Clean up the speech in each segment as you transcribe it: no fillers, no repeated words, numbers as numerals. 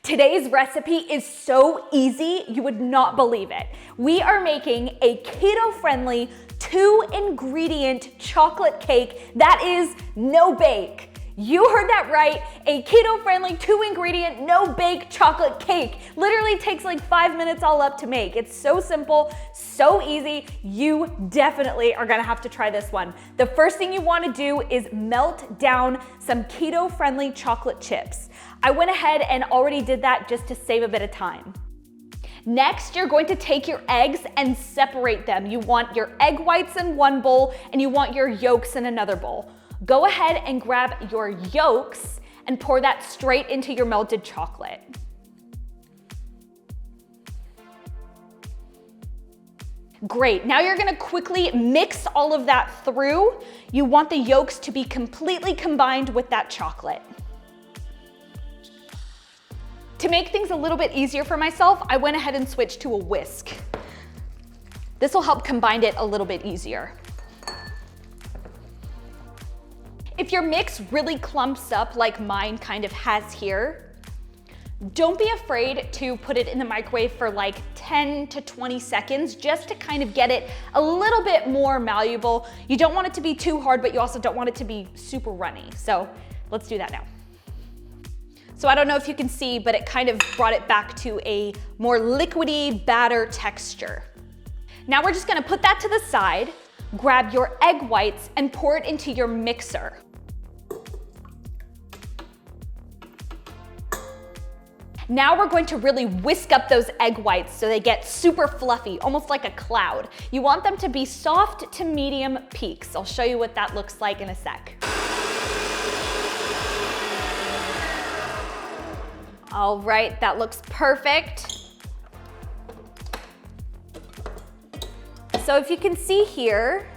Today's recipe is so easy, you would not believe it. We are making a keto-friendly 2-ingredient chocolate cake that is no bake. You heard that right, a keto-friendly 2-ingredient, no-bake chocolate cake. Literally takes like 5 minutes all up to make. It's so simple, so easy. You definitely are gonna have to try this one. The first thing you wanna do is melt down some keto-friendly chocolate chips. I went ahead and already did that just to save a bit of time. Next, you're going to take your eggs and separate them. You want your egg whites in one bowl and you want your yolks in another bowl. Go ahead and grab your yolks and pour that straight into your melted chocolate. Great, now you're gonna quickly mix all of that through. You want the yolks to be completely combined with that chocolate. To make things a little bit easier for myself, I went ahead and switched to a whisk. This will help combine it a little bit easier. If your mix really clumps up like mine kind of has here, don't be afraid to put it in the microwave for like 10 to 20 seconds just to kind of get it a little bit more malleable. You don't want it to be too hard, but you also don't want it to be super runny. So let's do that now. So I don't know if you can see, but it kind of brought it back to a more liquidy batter texture. Now we're just gonna put that to the side, grab your egg whites and pour it into your mixer. Now we're going to really whisk up those egg whites so they get super fluffy, almost like a cloud. You want them to be soft to medium peaks. I'll show you what that looks like in a sec. All right, that looks perfect. So if you can see here,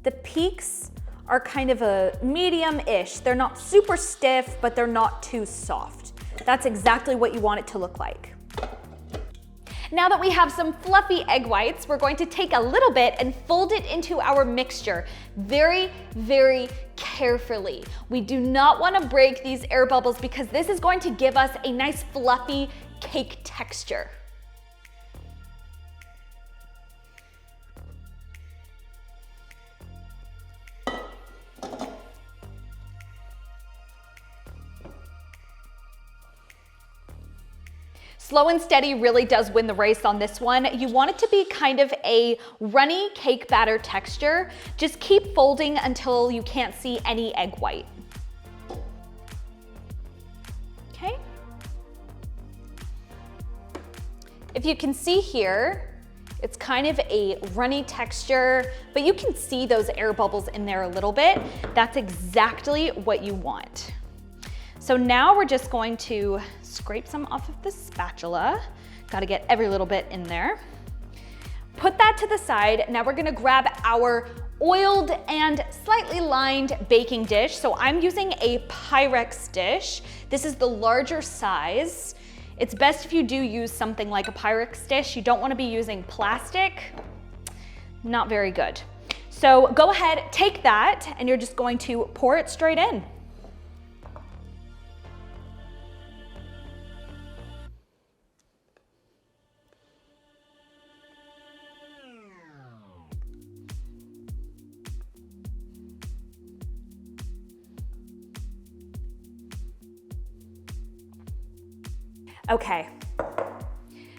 the peaks are kind of a medium-ish. They're not super stiff, but they're not too soft. That's exactly what you want it to look like. Now that we have some fluffy egg whites, we're going to take a little bit and fold it into our mixture very, very carefully. We do not want to break these air bubbles because this is going to give us a nice fluffy cake texture. Slow and steady really does win the race on this one. You want it to be kind of a runny cake batter texture. Just keep folding until you can't see any egg white. Okay. If you can see here, it's kind of a runny texture, but you can see those air bubbles in there a little bit. That's exactly what you want. So now we're just going to scrape some off of the spatula. Got to get every little bit in there. Put that to the side. Now we're gonna grab our oiled and slightly lined baking dish. So I'm using a Pyrex dish. This is the larger size. It's best if you do use something like a Pyrex dish. You don't want to be using plastic. Not very good. So go ahead, take that, and you're just going to pour it straight in. Okay,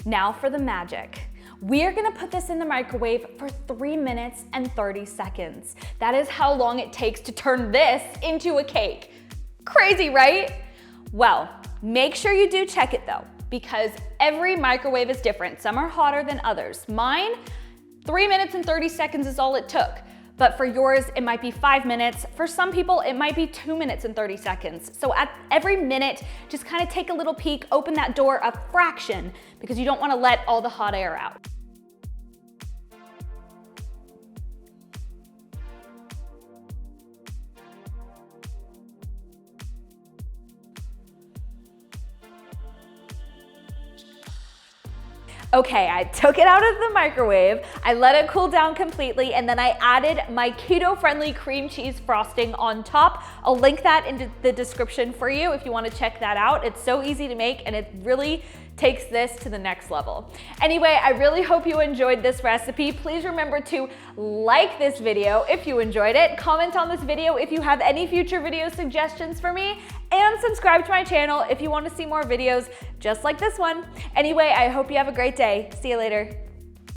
now for the magic. We are gonna put this in the microwave for 3 minutes and 30 seconds. That is how long it takes to turn this into a cake. Crazy, right? Well, make sure you do check it though, because every microwave is different. Some are hotter than others. Mine, 3 minutes and 30 seconds is all it took. But for yours, it might be 5 minutes. For some people, it might be 2 minutes and 30 seconds. So at every minute, just kind of take a little peek, open that door a fraction because you don't want to let all the hot air out. Okay, I took it out of the microwave, I let it cool down completely, and then I added my keto-friendly cream cheese frosting on top. I'll link that in the description for you if you want to check that out. It's so easy to make, and it really takes this to the next level. Anyway, I really hope you enjoyed this recipe. Please remember to like this video if you enjoyed it, comment on this video if you have any future video suggestions for me, and subscribe to my channel if you want to see more videos just like this one. Anyway, I hope you have a great day. See you later.